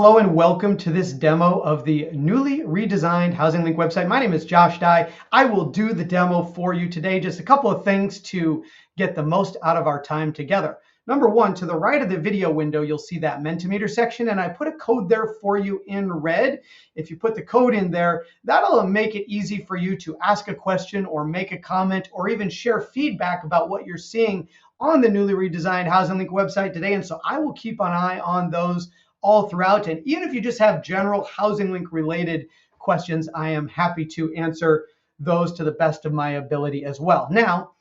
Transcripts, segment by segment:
Hello and welcome to this demo of the newly redesigned HousingLink website. My name is Josh Dye. I will do the demo for you today. Just a couple of things to get the most out of our time together. Number one, to the right of the video window, you'll see that Mentimeter section, and I put a code there for you in red. If you put the code in there, that'll make it easy for you to ask a question or make a comment or even share feedback about what you're seeing on the newly redesigned HousingLink website today. And so I will keep an eye on those all throughout. And even if you just have general HousingLink related questions, I am happy to answer those to the best of my ability as well. Now,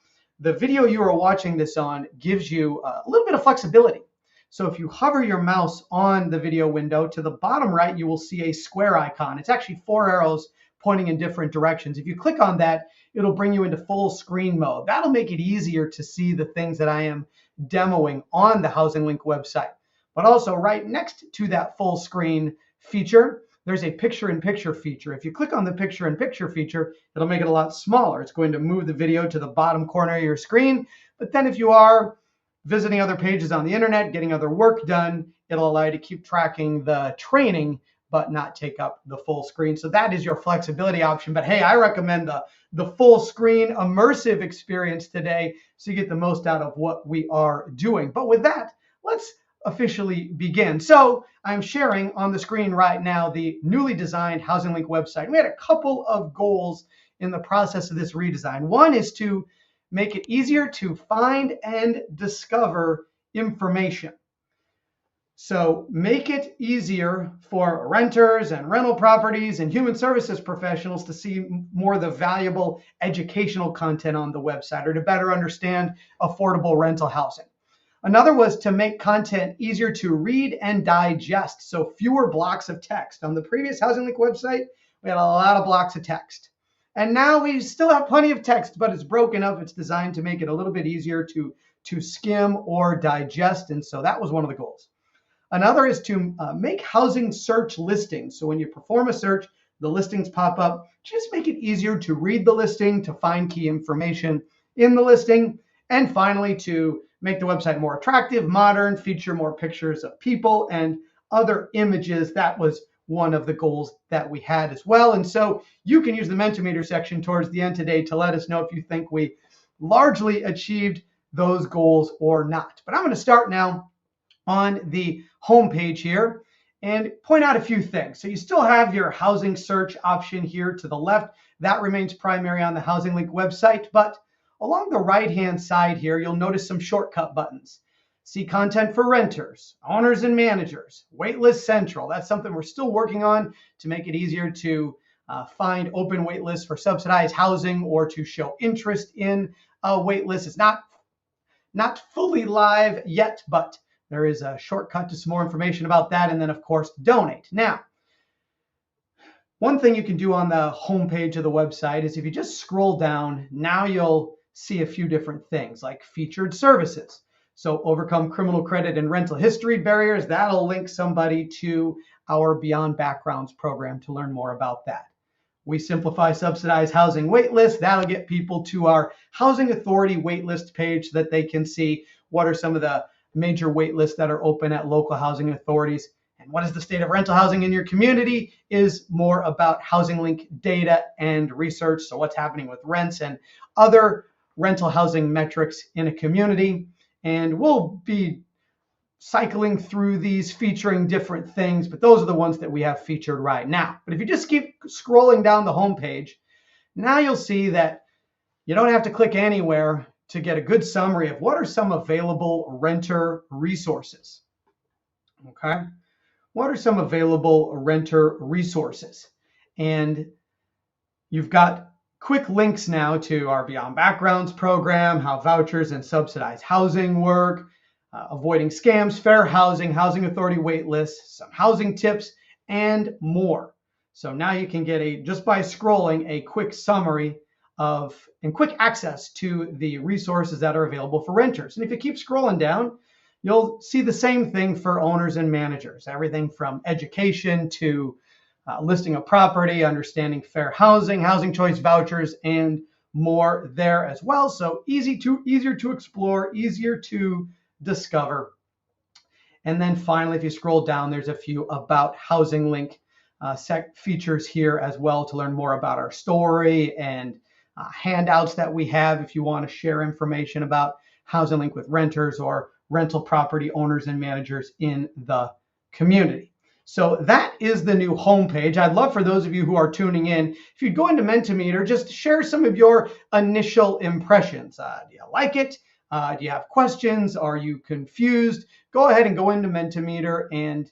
the video you are watching this on gives you a little bit of flexibility. So if you hover your mouse on the video window, to the bottom right, you will see a square icon. It's actually 4 arrows pointing in different directions. If you click on that, it'll bring you into full screen mode. That'll make it easier to see the things that I am demoing on the HousingLink website. But also right next to that full screen feature, there's a picture-in-picture feature. If you click on the picture-in-picture feature, it'll make it a lot smaller. It's going to move the video to the bottom corner of your screen. But then if you are visiting other pages on the internet, getting other work done, it'll allow you to keep tracking the training but not take up the full screen. So that is your flexibility option. But hey, I recommend the full screen immersive experience today so you get the most out of what we are doing. But with that, let's officially begin. So I'm sharing on the screen right now the newly designed HousingLink website. We had a couple of goals in the process of this redesign. One is to make it easier to find and discover information. So make it easier for renters and rental properties and human services professionals to see more of the valuable educational content on the website or to better understand affordable rental housing. Another was to make content easier to read and digest, so fewer blocks of text. On the previous HousingLink website, we had a lot of blocks of text. And now we still have plenty of text, but it's broken up. It's designed to make it a little bit easier to skim or digest, and so that was one of the goals. Another is to make housing search listings. So when you perform a search, the listings pop up. Just make it easier to read the listing, to find key information in the listing, and finally to make the website more attractive, modern, feature more pictures of people and other images. That was one of the goals that we had as well. And so you can use the Mentimeter section towards the end today to let us know if you think we largely achieved those goals or not. But I'm going to start now on the home page here and point out a few things. So you still have your housing search option here to the left. That remains primary on the HousingLink website, but along the right-hand side here, you'll notice some shortcut buttons. See content for renters, owners and managers, waitlist central. That's something we're still working on to make it easier to find open waitlists for subsidized housing or to show interest in a waitlist. It's not fully live yet, but there is a shortcut to some more information about that. And then, of course, donate. Now, one thing you can do on the homepage of the website is if you just scroll down, now you'll see a few different things like featured services. So overcome criminal credit and rental history barriers. That'll link somebody to our Beyond Backgrounds program to learn more about that. We simplify subsidized housing waitlist. That'll get people to our Housing Authority waitlist page so that they can see what are some of the major waitlists that are open at local housing authorities. And what is the state of rental housing in your community is more about HousingLink data and research. So what's happening with rents and other rental housing metrics in a community. And we'll be cycling through these featuring different things, but those are the ones that we have featured right now. But if you just keep scrolling down the homepage, now you'll see that you don't have to click anywhere to get a good summary of what are some available renter resources. Okay, what are some available renter resources? And you've got quick links now to our Beyond Backgrounds program, how vouchers and subsidized housing work, avoiding scams, fair housing, housing authority wait lists, some housing tips, and more. So now you can get just by scrolling, a quick summary of and quick access to the resources that are available for renters. And if you keep scrolling down, you'll see the same thing for owners and managers, everything from education to listing a property, understanding fair housing, housing choice vouchers, and more there as well. So easier to explore, easier to discover. And then finally, if you scroll down, there's a few about HousingLink features here as well to learn more about our story and handouts that we have if you want to share information about HousingLink with renters or rental property owners and managers in the community. So that is the new homepage. I'd love for those of you who are tuning in, if you'd go into Mentimeter, just share some of your initial impressions. Do you like it? Do you have questions? Are you confused? Go ahead and go into Mentimeter and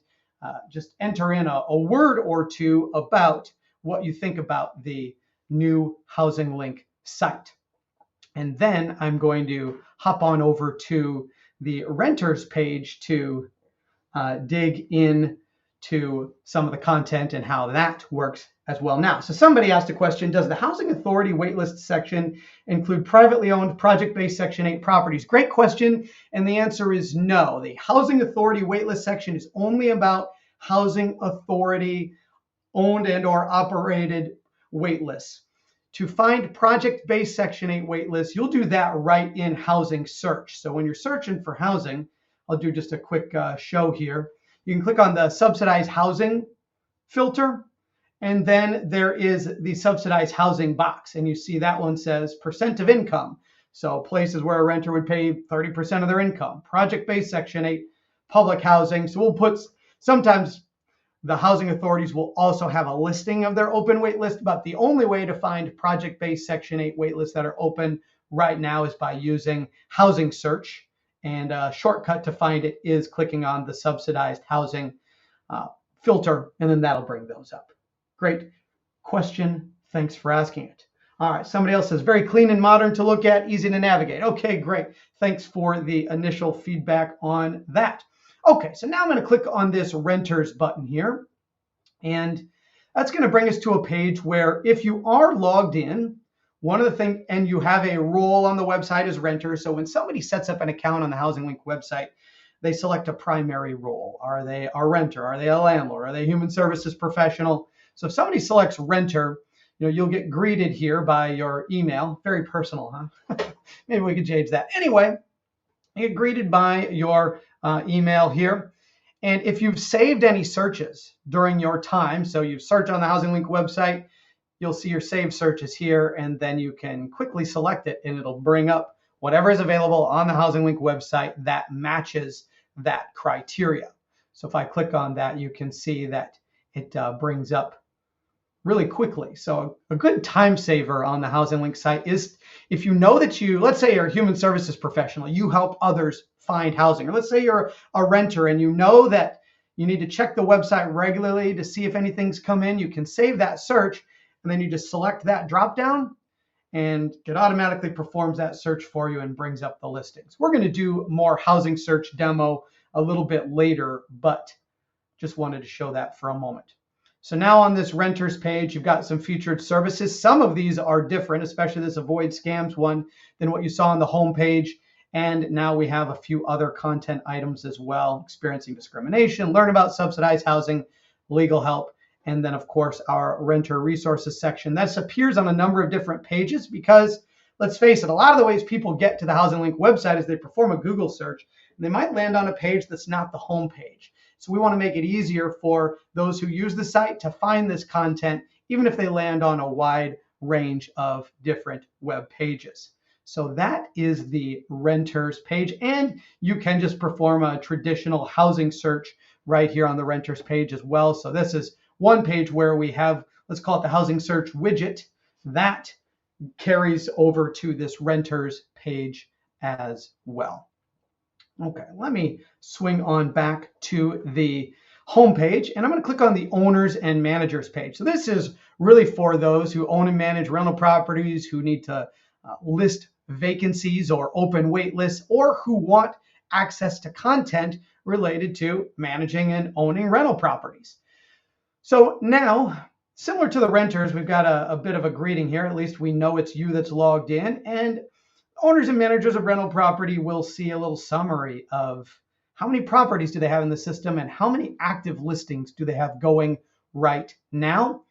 just enter in a word or two about what you think about the new HousingLink site. And then I'm going to hop on over to the renters page to dig in to some of the content and how that works as well now. So somebody asked a question, does the Housing Authority waitlist section include privately owned project-based Section 8 properties? Great question, and the answer is no. The Housing Authority waitlist section is only about Housing Authority owned and or operated waitlists. To find project-based Section 8 waitlists, you'll do that right in Housing Search. So when you're searching for housing, I'll do just a quick show here. You can click on the subsidized housing filter, and then there is the subsidized housing box, and you see that one says percent of income. So places where a renter would pay 30% of their income. Project-based Section 8, public housing. So we'll put, sometimes the housing authorities will also have a listing of their open wait list, but the only way to find project-based Section 8 wait lists that are open right now is by using Housing Search. And a shortcut to find it is clicking on the subsidized housing filter, and then that'll bring those up. Great question. Thanks for asking it. All right, somebody else says, very clean and modern to look at, easy to navigate. Okay, great. Thanks for the initial feedback on that. Okay, so now I'm going to click on this renters button here, and that's going to bring us to a page where if you are logged in, one of the things, and you have a role on the website as renter. So when somebody sets up an account on the HousingLink website, they select a primary role. Are they a renter? Are they a landlord? Are they a human services professional? So if somebody selects renter, you'll get greeted here by your email. Very personal, huh? Maybe we could change that. Anyway, you get greeted by your email here. And if you've saved any searches during your time, so you've searched on the HousingLink website, you'll see your saved searches here, and then you can quickly select it, and it'll bring up whatever is available on the HousingLink website that matches that criteria. So if I click on that, you can see that it brings up really quickly. So a good time saver on the HousingLink site is if you know that let's say you're a human services professional, you help others find housing, or let's say you're a renter and you know that you need to check the website regularly to see if anything's come in, you can save that search, and then you just select that drop down, and it automatically performs that search for you and brings up the listings. We're going to do more housing search demo a little bit later, but just wanted to show that for a moment. So now on this renters page, you've got some featured services. Some of these are different, especially this avoid scams one, than what you saw on the home page. And now we have a few other content items as well: experiencing discrimination, learn about subsidized housing, legal help, and then, of course, our renter resources section. This appears on a number of different pages because, let's face it, a lot of the ways people get to the HousingLink website is they perform a Google search, and they might land on a page that's not the home page. So we want to make it easier for those who use the site to find this content, even if they land on a wide range of different web pages. So that is the renters page, and you can just perform a traditional housing search right here on the renters page as well. So this is one page where we have, let's call it the housing search widget, that carries over to this renters page as well. Okay, let me swing on back to the home page, and I'm going to click on the owners and managers page. So this is really for those who own and manage rental properties, who need to list vacancies or open wait lists, or who want access to content related to managing and owning rental properties. So now, similar to the renters, we've got a bit of a greeting here. At least we know it's you that's logged in. And owners and managers of rental property will see a little summary of how many properties do they have in the system and how many active listings do they have going right now.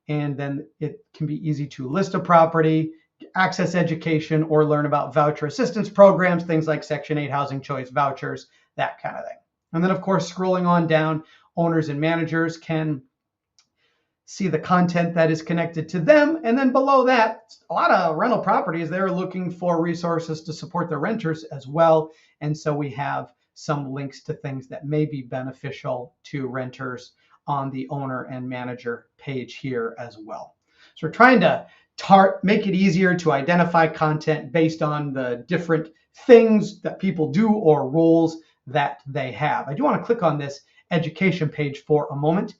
And then it can be easy to list a property, access education, or learn about voucher assistance programs, things like Section 8 housing choice vouchers, that kind of thing. And then, of course, scrolling on down, owners and managers can see the content that is connected to them. And then below that, a lot of rental properties, they're looking for resources to support their renters as well. And so we have some links to things that may be beneficial to renters on the owner and manager page here as well. So we're trying to make it easier to identify content based on the different things that people do or roles that they have. I do want to click on this education page for a moment.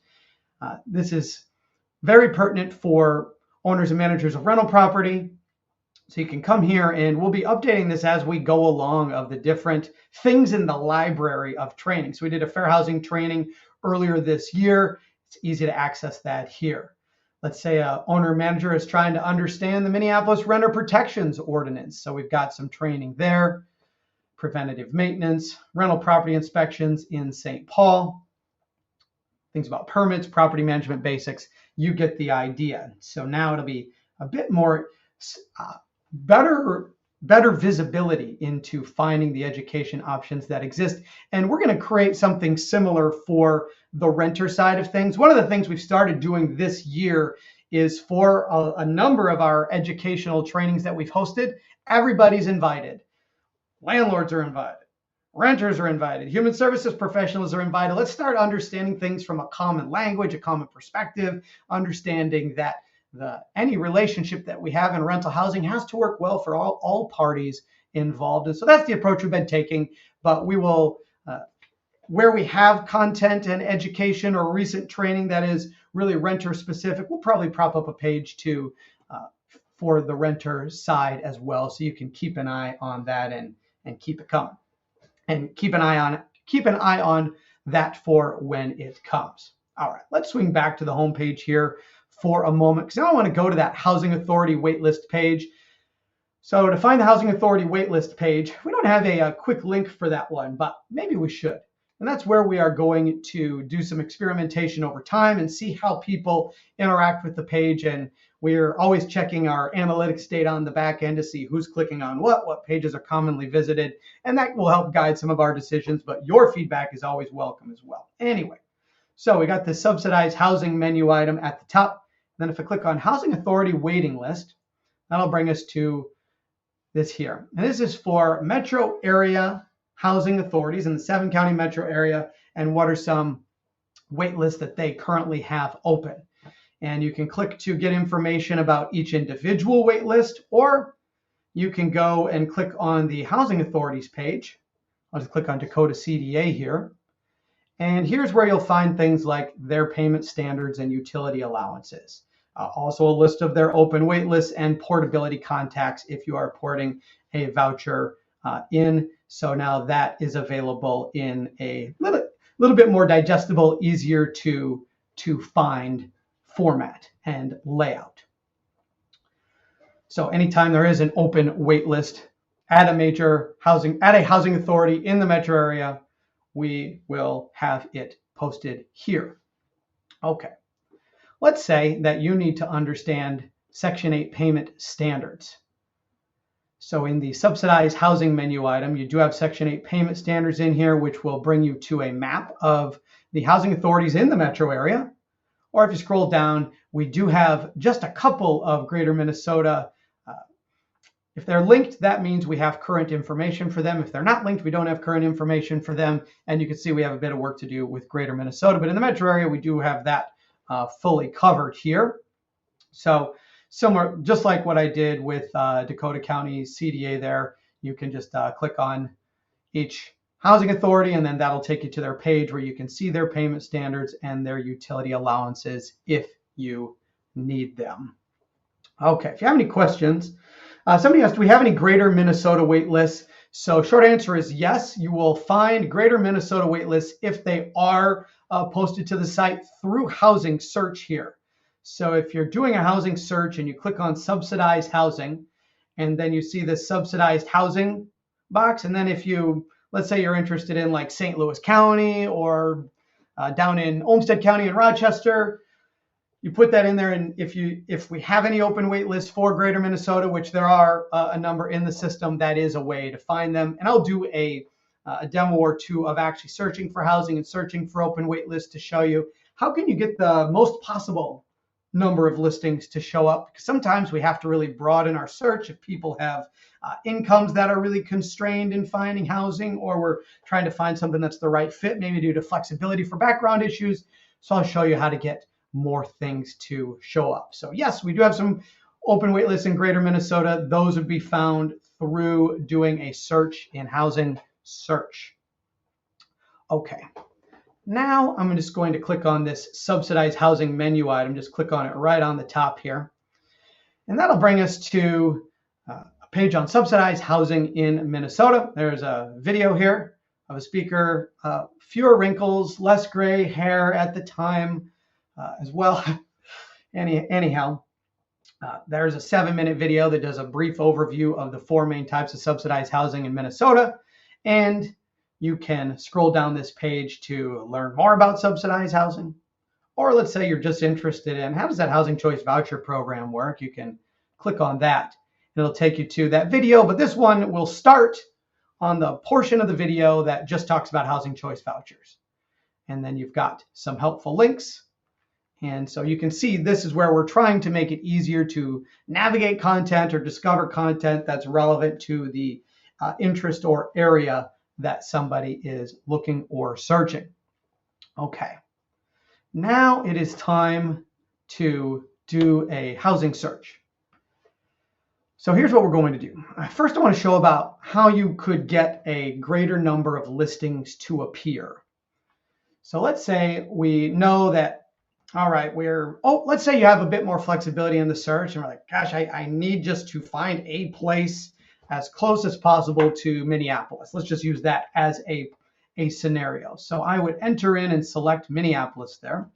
This is very pertinent for owners and managers of rental property. So you can come here and we'll be updating this as we go along of the different things in the library of training. So we did a fair housing training earlier this year. It's easy to access that here. Let's say an owner manager is trying to understand the Minneapolis Renter Protections Ordinance. So we've got some training there. Preventative maintenance, rental property inspections in St. Paul, things about permits, property management basics. You get the idea. So now it'll be a bit more better visibility into finding the education options that exist. And we're going to create something similar for the renter side of things. One of the things we've started doing this year is for a number of our educational trainings that we've hosted, everybody's invited. Landlords are invited. Renters are invited. Human services professionals are invited. Let's start understanding things from a common language, a common perspective, understanding that any relationship that we have in rental housing has to work well for all parties involved. And so that's the approach we've been taking. But we will, where we have content and education or recent training that is really renter specific, we'll probably prop up a page too for the renter side as well. So you can keep an eye on that and keep it coming. And keep an eye on that for when it comes. All right, let's swing back to the home page here for a moment, because now I want to go to that Housing Authority waitlist page. So to find the Housing Authority waitlist page, we don't have a quick link for that one, but maybe we should. And that's where we are going to do some experimentation over time and see how people interact with the page. And we're always checking our analytics data on the back end to see who's clicking on what pages are commonly visited. And that will help guide some of our decisions, but your feedback is always welcome as well. Anyway, so we got the subsidized housing menu item at the top. Then if I click on Housing Authority waiting list, that'll bring us to this here. And this is for metro area housing authorities in the 7-county metro area, and what are some wait lists that they currently have open. And you can click to get information about each individual wait list, or you can go and click on the housing authorities page. I'll just click on Dakota CDA here. And here's where you'll find things like their payment standards and utility allowances. Also a list of their open wait lists and portability contacts if you are porting a voucher in. So now that is available in a little bit more digestible, easier to find format and layout. So anytime there is an open wait list at a housing authority in the metro area, we will have it posted here. Okay. Let's say that you need to understand Section 8 payment standards. So in the subsidized housing menu item, you do have Section 8 payment standards in here, which will bring you to a map of the housing authorities in the metro area. Or if you scroll down, we do have just a couple of Greater Minnesota. If they're linked, that means we have current information for them. If they're not linked, we don't have current information for them. And you can see we have a bit of work to do with Greater Minnesota. But in the metro area, we do have that fully covered here. So similar, just like what I did with Dakota County CDA there, you can just click on each housing authority, and then that'll take you to their page where you can see their payment standards and their utility allowances if you need them. Okay, if you have any questions, somebody asked, do we have any Greater Minnesota wait lists? So short answer is yes, you will find Greater Minnesota wait lists if they are posted to the site through housing search here. So if you're doing a housing search and you click on subsidized housing, and then you see this subsidized housing box, and then if you, let's say you're interested in like St. Louis County or down in Olmsted County in Rochester, you put that in there, and if we have any open wait lists for Greater Minnesota, which there are a number in the system, that is a way to find them. And I'll do a a demo or two of actually searching for housing and searching for open wait lists to show you how can you get the most possible number of listings to show up. Because sometimes we have to really broaden our search if people have incomes that are really constrained in finding housing, or we're trying to find something that's the right fit, maybe due to flexibility for background issues. So I'll show you how to get more things to show up. So yes, we do have some open wait lists in Greater Minnesota. Those would be found through doing a search in Housing Search. Okay, now I'm just going to click on this subsidized housing menu item. Just click on it right on the top here. And that'll bring us to a page on subsidized housing in Minnesota. There's a video here of a speaker, fewer wrinkles, less gray hair at the time as well. Anyhow, there's a 7-minute video that does a brief overview of the 4 main types of subsidized housing in Minnesota. And you can scroll down this page to learn more about subsidized housing. Or let's say you're just interested in how does that housing choice voucher program work? You can click on that. It'll take you to that video, but this one will start on the portion of the video that just talks about housing choice vouchers. And then you've got some helpful links. And so you can see this is where we're trying to make it easier to navigate content or discover content that's relevant to the interest or area that somebody is looking or searching. Okay, now it is time to do a housing search. So here's what we're going to do. First, I want to show about how you could get a greater number of listings to appear. So let's say we know that, all right, let's say you have a bit more flexibility in the search and we're like, gosh, I need just to find a place as close as possible to Minneapolis. Let's just use that as a scenario. So I would enter in and select Minneapolis there.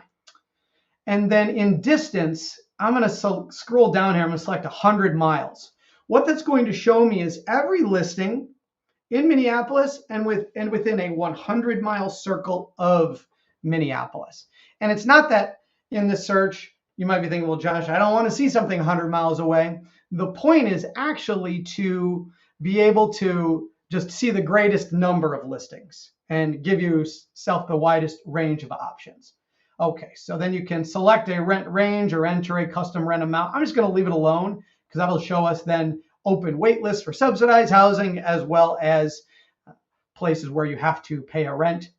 And then in distance, I'm going to scroll down here. I'm going to select 100 miles. What that's going to show me is every listing in Minneapolis and within a 100-mile circle of Minneapolis. And it's not that in the search, you might be thinking, well, Josh, I don't want to see something 100 miles away. The point is actually to be able to just see the greatest number of listings and give yourself the widest range of options. Okay, so then you can select a rent range or enter a custom rent amount. I'm just going to leave it alone because that'll show us then open wait lists for subsidized housing as well as places where you have to pay a rent.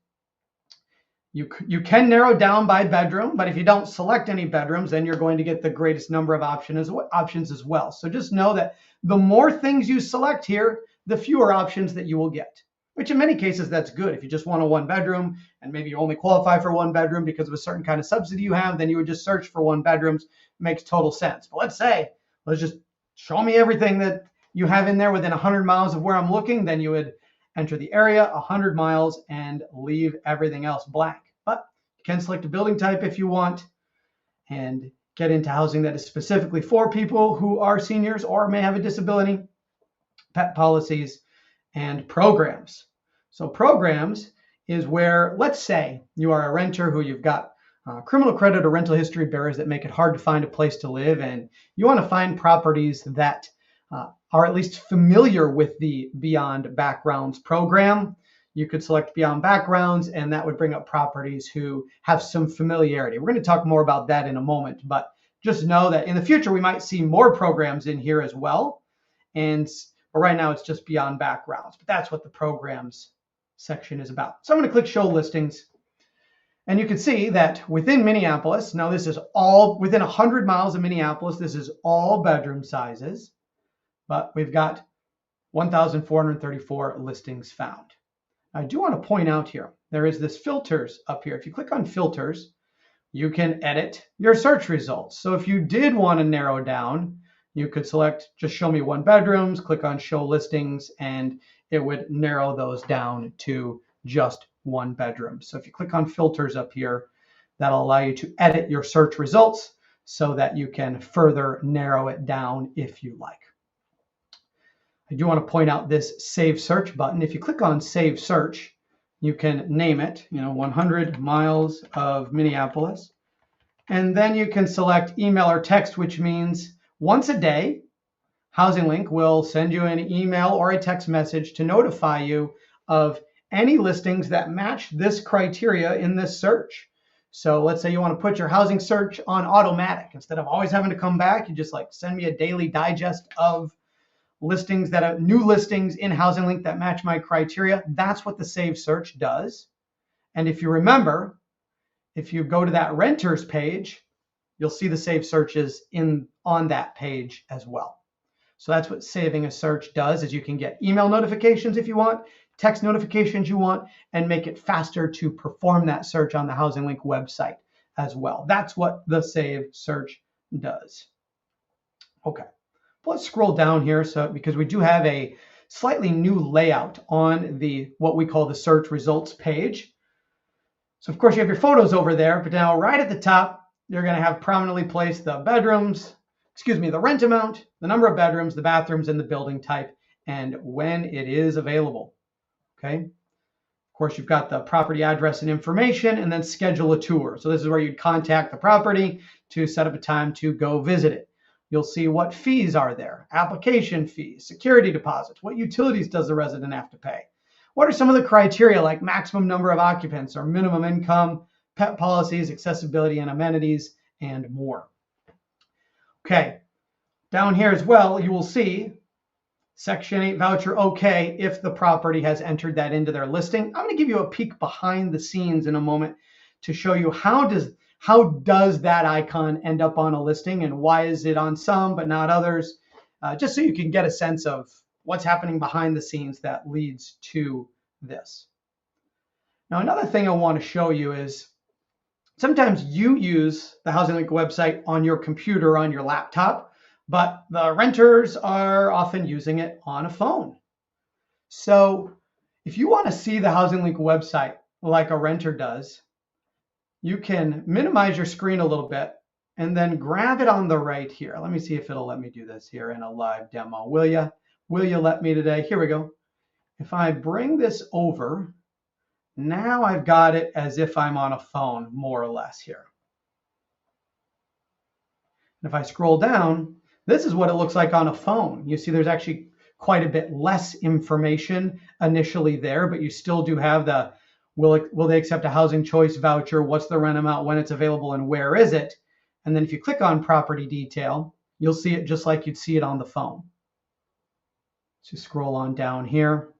You can narrow down by bedroom, but if you don't select any bedrooms, then you're going to get the greatest number of options as well. So just know that the more things you select here, the fewer options that you will get, which in many cases, that's good. If you just want a 1-bedroom and maybe you only qualify for 1 bedroom because of a certain kind of subsidy you have, then you would just search for 1 bedrooms. Makes total sense. But let's just show me everything that you have in there within 100 miles of where I'm looking. Then you would enter the area 100 miles and leave everything else blank. But you can select a building type if you want and get into housing that is specifically for people who are seniors or may have a disability, pet policies, and programs. So programs is where, let's say you are a renter who you've got criminal credit or rental history barriers that make it hard to find a place to live, and you want to find properties that are at least familiar with the Beyond Backgrounds program. You could select Beyond Backgrounds, and that would bring up properties who have some familiarity. We're going to talk more about that in a moment, but just know that in the future, we might see more programs in here as well. But right now, it's just Beyond Backgrounds, but that's what the programs section is about. So I'm going to click Show Listings, and you can see that within Minneapolis, now this is all within 100 miles of Minneapolis, this is all bedroom sizes, but we've got 1,434 listings found. I do want to point out here, there is this filters up here. If you click on filters, you can edit your search results. So if you did want to narrow down, you could select just show me 1 bedrooms, click on show listings, and it would narrow those down to just 1 bedroom. So if you click on filters up here, that'll allow you to edit your search results so that you can further narrow it down if you like. I do want to point out this Save Search button. If you click on Save Search, you can name it, 100 miles of Minneapolis. And then you can select email or text, which means once a day, HousingLink will send you an email or a text message to notify you of any listings that match this criteria in this search. So let's say you want to put your housing search on automatic. Instead of always having to come back, you just like send me a daily digest of listings that are new listings in HousingLink that match my criteria. That's what the Save Search does. And if you remember, if you go to that renters page, you'll see the Save Searches on that page as well. So that's what saving a search does, is you can get email notifications if you want, text notifications you want, and make it faster to perform that search on the HousingLink website as well. That's what the Save Search does. Okay, let's scroll down here because we do have a slightly new layout on what we call the search results page. So of course you have your photos over there, but now right at the top, you're going to have prominently placed the rent amount, the number of bedrooms, the bathrooms, and the building type, and when it is available. Okay. Of course, you've got the property address and information, and then schedule a tour. So this is where you'd contact the property to set up a time to go visit it. You'll see what fees are there, application fees, security deposits, what utilities does the resident have to pay? What are some of the criteria like maximum number of occupants or minimum income, pet policies, accessibility and amenities, and more. Okay, down here as well, you will see Section 8 voucher okay if the property has entered that into their listing. I'm going to give you a peek behind the scenes in a moment to show you how does that icon end up on a listing and why is it on some but not others, just so you can get a sense of what's happening behind the scenes that leads to this. Now, another thing I want to show you is sometimes you use the HousingLink website on your computer or on your laptop, but the renters are often using it on a phone. So if you want to see the HousingLink website like a renter does, you can minimize your screen a little bit and then grab it on the right here. Let me see if it'll let me do this here in a live demo. Will you let me today? Here we go. If I bring this over, now I've got it as if I'm on a phone, more or less here. And if I scroll down, this is what it looks like on a phone. You see there's actually quite a bit less information initially there, but you still do have the will they accept a housing choice voucher, what's the rent amount, when it's available, and where is it? And then if you click on property detail, you'll see it just like you'd see it on the phone. So scroll on down here.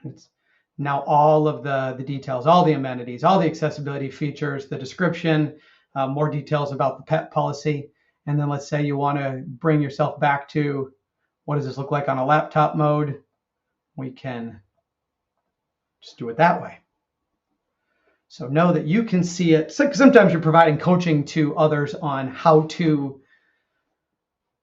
It's now all of the details, all the amenities, all the accessibility features, the description, more details about the pet policy. And then let's say you want to bring yourself back to what does this look like on a laptop mode? We can just do it that way. So know that you can see it. Sometimes you're providing coaching to others on how to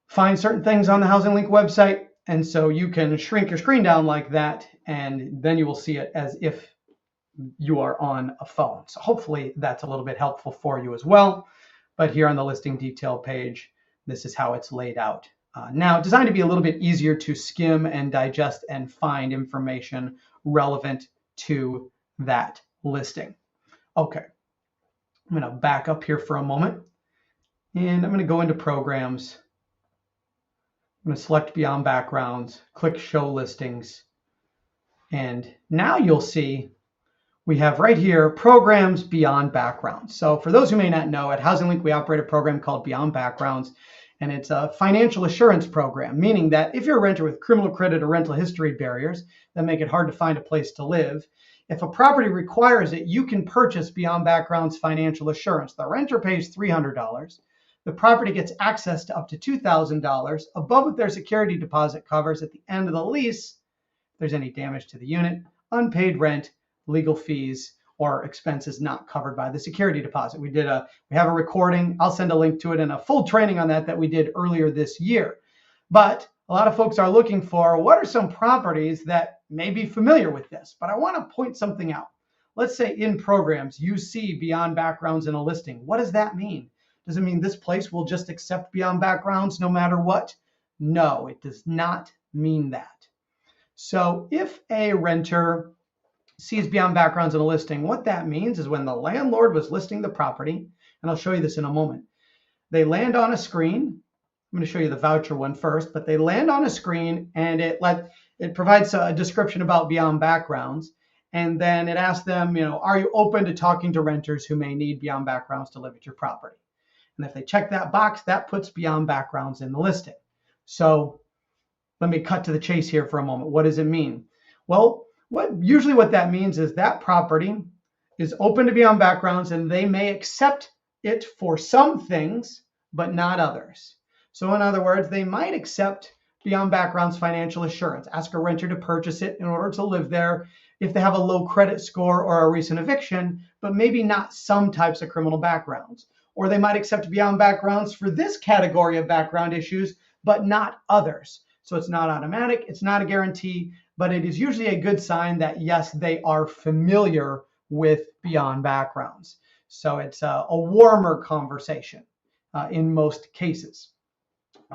find certain things on the HousingLink website. And so you can shrink your screen down like that, and then you will see it as if you are on a phone. So hopefully that's a little bit helpful for you as well. But here on the listing detail page, this is how it's laid out. Now, designed to be a little bit easier to skim and digest and find information relevant to that listing. Okay, I'm going to back up here for a moment, and I'm going to go into programs. I'm going to select Beyond Backgrounds, click Show Listings, and now you'll see we have right here Programs Beyond Backgrounds. So for those who may not know, at HousingLink we operate a program called Beyond Backgrounds, and it's a financial assurance program, meaning that if you're a renter with criminal credit or rental history barriers that make it hard to find a place to live, if a property requires it, you can purchase Beyond Background's financial assurance. The renter pays $300. The property gets access to up to $2,000 above what their security deposit covers at the end of the lease. If there's any damage to the unit, unpaid rent, legal fees, or expenses not covered by the security deposit. We have a recording. I'll send a link to it and a full training on that we did earlier this year. But a lot of folks are looking for what are some properties that may be familiar with this. But I want to point something out. Let's say in programs you see Beyond Backgrounds in a listing. What does that mean? Does it mean this place will just accept Beyond Backgrounds no matter what? No, it does not mean that. So if a renter sees Beyond Backgrounds in a listing, what that means is when the landlord was listing the property, and I'll show you this in a moment, they land on a screen. I'm going to show you the voucher one first, but they land on a screen and it provides a description about Beyond Backgrounds. And then it asks them, are you open to talking to renters who may need beyond backgrounds to live at your property? And if they check that box, that puts beyond backgrounds in the listing. So let me cut to the chase here for a moment. What does it mean? Well, usually what that means is that property is open to beyond backgrounds, and they may accept it for some things, but not others. So in other words, they might accept beyond backgrounds financial assurance, ask a renter to purchase it in order to live there if they have a low credit score or a recent eviction, but maybe not some types of criminal backgrounds. Or they might accept beyond backgrounds for this category of background issues, but not others. So it's not automatic, it's not a guarantee, but it is usually a good sign that yes, they are familiar with beyond backgrounds. So it's a warmer conversation in most cases.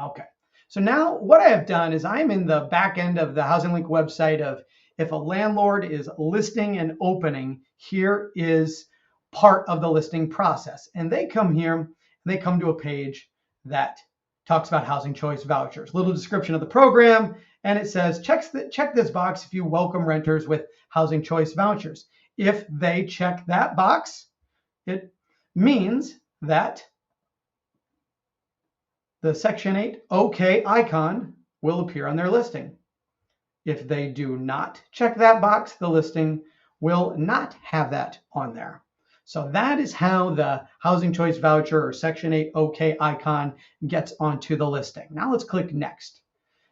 Okay, so now what I have done is I'm in the back end of the HousingLink website of if a landlord is listing and opening, here is part of the listing process. And they come here and they come to a page that talks about housing choice vouchers, little description of the program, and it says check this box if you welcome renters with housing choice vouchers. If they check that box, it means that the Section 8 OK icon will appear on their listing. If they do not check that box, the listing will not have that on there. So that is how the housing choice voucher or Section 8 OK icon gets onto the listing. Now let's click next.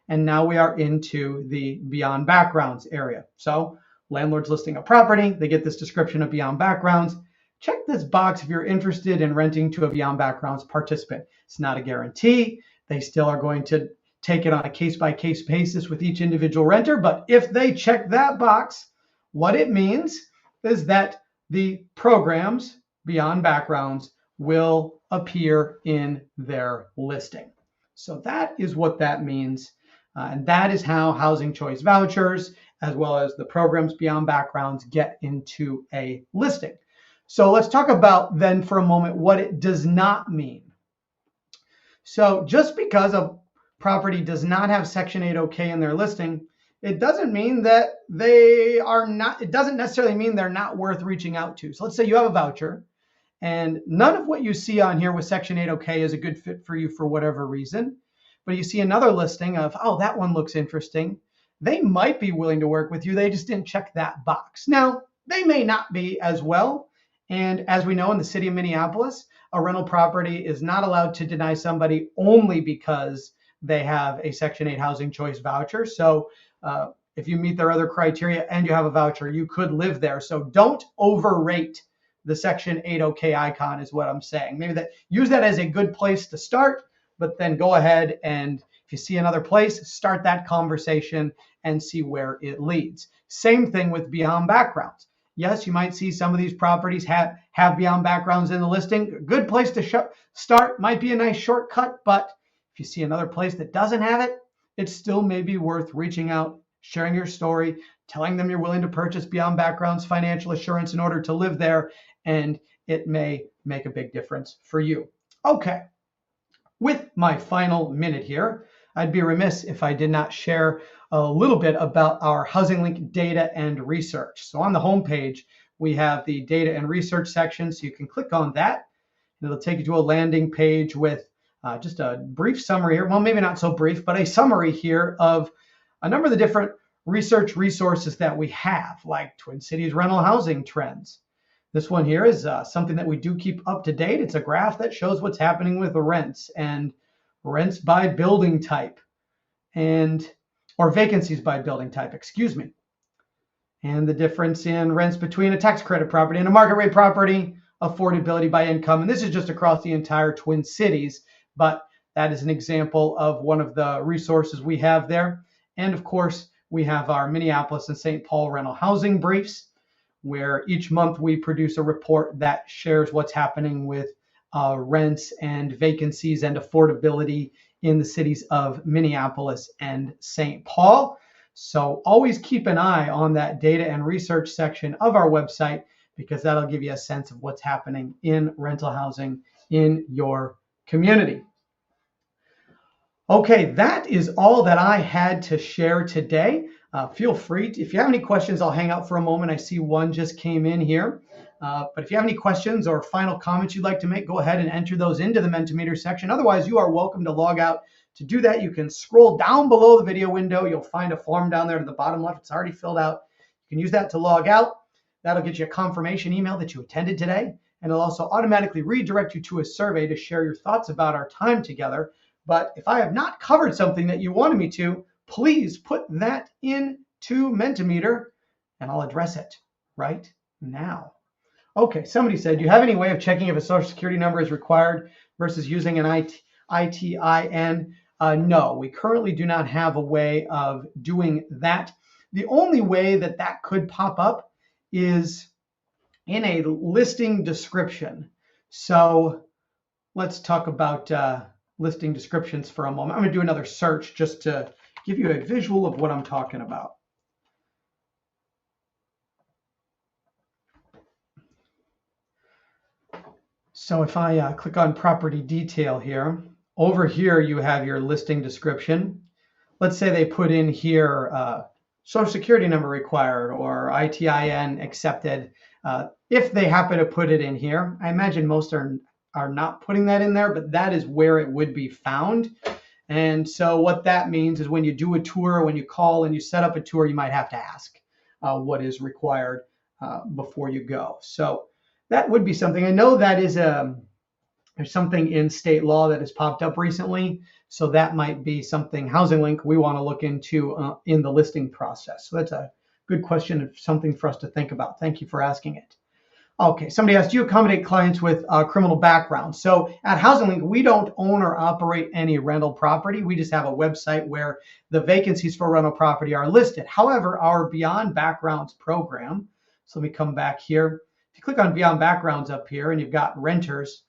And now we are into the beyond backgrounds area. So landlord's listing a property, they get this description of beyond backgrounds. Check this box if you're interested in renting to a beyond backgrounds participant. It's not a guarantee. They still are going to take it on a case-by-case basis with each individual renter. But if they check that box, what it means is that the programs beyond backgrounds will appear in their listing. So that is what that means. And that is how housing choice vouchers, as well as the programs beyond backgrounds, get into a listing. So let's talk about then for a moment what it does not mean. So just because a property does not have Section 8 OK in their listing, it doesn't mean that it doesn't necessarily mean they're not worth reaching out to. So let's say you have a voucher and none of what you see on here with Section 8 OK is a good fit for you for whatever reason, but you see another listing of, oh, that one looks interesting. They might be willing to work with you. They just didn't check that box. Now, they may not be as well. And as we know in the city of Minneapolis, a rental property is not allowed to deny somebody only because they have a Section 8 housing choice voucher. So if you meet their other criteria and you have a voucher, you could live there. So don't overrate the Section 8 OK icon is what I'm saying. Maybe use that as a good place to start, but then go ahead and if you see another place, start that conversation and see where it leads. Same thing with beyond backgrounds. Yes, you might see some of these properties have beyond backgrounds in the listing. A good place to start, might be a nice shortcut, but if you see another place that doesn't have it, it still may be worth reaching out, sharing your story, telling them you're willing to purchase beyond backgrounds financial assurance in order to live there, and it may make a big difference for you. Okay, with my final minute here, I'd be remiss if I did not share a little bit about our HousingLink data and research. So on the home page, we have the data and research section, so you can click on that. And it'll take you to a landing page with just a brief summary here. Well, maybe not so brief, but a summary here of a number of the different research resources that we have, like Twin Cities rental housing trends. This one here is something that we do keep up to date. It's a graph that shows what's happening with rents and rents by building type or vacancies by building type, excuse me. And the difference in rents between a tax credit property and a market rate property, affordability by income. And this is just across the entire Twin Cities, but that is an example of one of the resources we have there. And of course, we have our Minneapolis and St. Paul rental housing briefs, where each month we produce a report that shares what's happening with rents and vacancies and affordability in the cities of Minneapolis and St. Paul. So always keep an eye on that data and research section of our website, because that'll give you a sense of what's happening in rental housing in your community. Okay, that is all that I had to share today. Feel free if you have any questions, I'll hang out for a moment. I see one just came in here. But if you have any questions or final comments you'd like to make, go ahead and enter those into the Mentimeter section. Otherwise, you are welcome to log out. To do that, you can scroll down below the video window. You'll find a form down there to the bottom left. It's already filled out. You can use that to log out. That'll get you a confirmation email that you attended today. And it'll also automatically redirect you to a survey to share your thoughts about our time together. But if I have not covered something that you wanted me to, please put that into Mentimeter and I'll address it right now. Okay, somebody said, do you have any way of checking if a social security number is required versus using an ITIN? No, we currently do not have a way of doing that. The only way that that could pop up is in a listing description. So let's talk about listing descriptions for a moment. I'm going to do another search just to give you a visual of what I'm talking about. So if I click on property detail here, over here you have your listing description. Let's say they put in here social security number required or ITIN accepted. If they happen to put it in here, I imagine most are not putting that in there, but that is where it would be found. And so what that means is when you do a tour, when you call and you set up a tour, you might have to ask what is required before you go. So that would be something. I know that is there's something in state law that has popped up recently. So that might be something HousingLink we want to look into in the listing process. So that's a good question, something for us to think about. Thank you for asking it. Okay, somebody asked, do you accommodate clients with criminal backgrounds? So at HousingLink, we don't own or operate any rental property. We just have a website where the vacancies for rental property are listed. However, our Beyond Backgrounds program, so let me come back here. If you click on Beyond Backgrounds up here and you've got renters,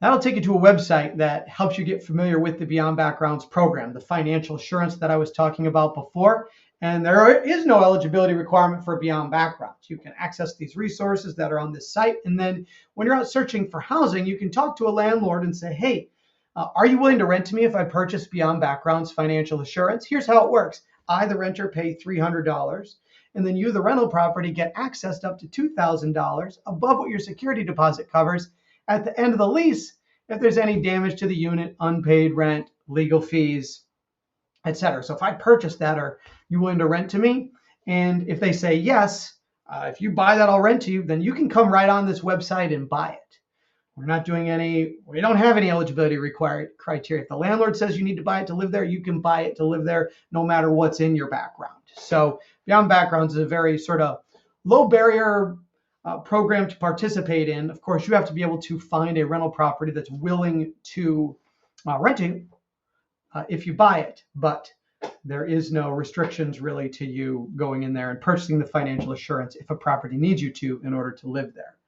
that'll take you to a website that helps you get familiar with the Beyond Backgrounds program, the financial assurance that I was talking about before. And there is no eligibility requirement for Beyond Backgrounds. You can access these resources that are on this site. And then when you're out searching for housing, you can talk to a landlord and say, hey, are you willing to rent to me if I purchase Beyond Backgrounds financial assurance? Here's how it works. I, the renter, pay $300. And then you, the rental property, get accessed up to $2,000 above what your security deposit covers at the end of the lease if there's any damage to the unit, unpaid rent, legal fees, etc. So if I purchase that, are you willing to rent to me? And if they say yes, if you buy that, I'll rent to you, then you can come right on this website and buy it. We don't have any eligibility required criteria. If the landlord says you need to buy it to live there, you can buy it to live there no matter what's in your background. So Beyond Backgrounds is a very sort of low barrier program to participate in. Of course, you have to be able to find a rental property that's willing to rent to you if you buy it, but there is no restrictions really to you going in there and purchasing the financial assurance if a property needs you to in order to live there.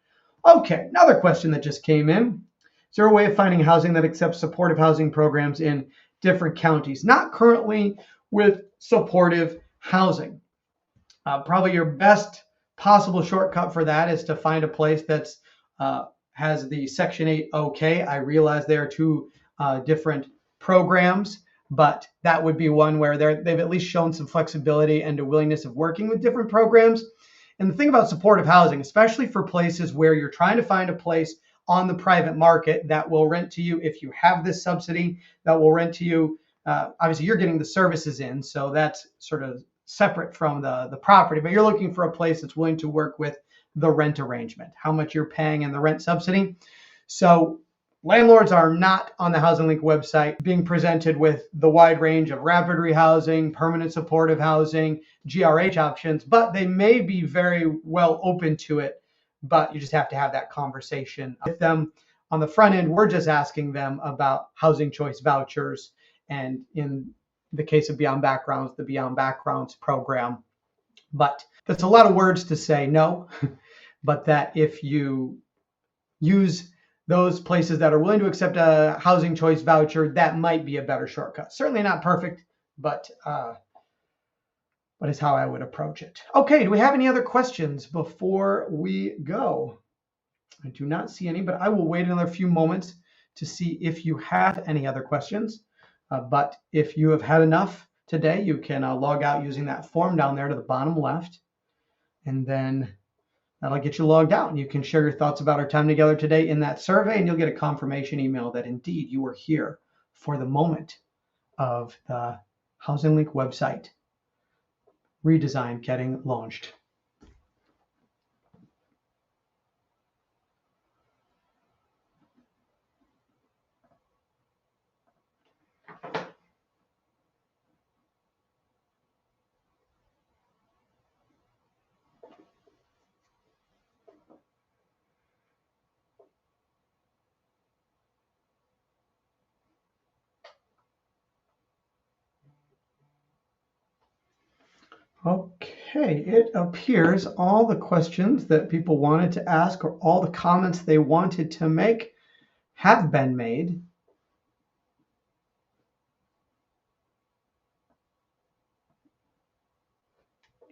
Okay, another question that just came in. Is there a way of finding housing that accepts supportive housing programs in different counties? Not currently with supportive housing. Probably your best possible shortcut for that is to find a place that's has the Section 8 OK. I realize there are two different programs, but that would be one where they've at least shown some flexibility and a willingness of working with different programs. And the thing about supportive housing, especially for places where you're trying to find a place on the private market that will rent to you if you have this subsidy, that will rent to you. Obviously, you're getting the services in, so that's sort of separate from the property, but you're looking for a place that's willing to work with the rent arrangement, how much you're paying in the rent subsidy. So landlords are not on the HousingLink website being presented with the wide range of rapid rehousing, permanent supportive housing, GRH options, but they may be very well open to it, but you just have to have that conversation with them. On the front end, we're just asking them about housing choice vouchers, and in the case of Beyond Backgrounds, the Beyond Backgrounds program. But that's a lot of words to say no, but that if you use those places that are willing to accept a housing choice voucher, that might be a better shortcut. Certainly not perfect, but is how I would approach it. Okay, do we have any other questions before we go? I do not see any, but I will wait another few moments to see if you have any other questions. But if you have had enough today, you can log out using that form down there to the bottom left, and then that'll get you logged out. And you can share your thoughts about our time together today in that survey, and you'll get a confirmation email that indeed you were here for the moment of the HousingLink website redesign getting launched. Okay, it appears all the questions that people wanted to ask or all the comments they wanted to make have been made.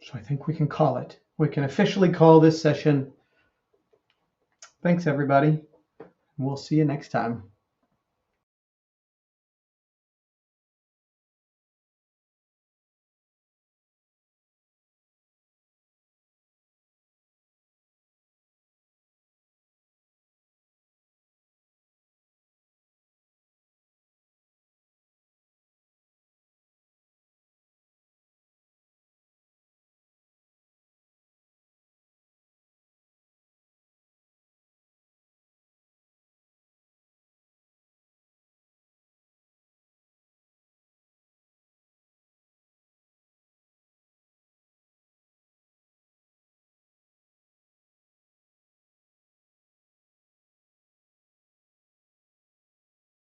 So I think we can call it. We can officially call this session. Thanks, everybody. We'll see you next time.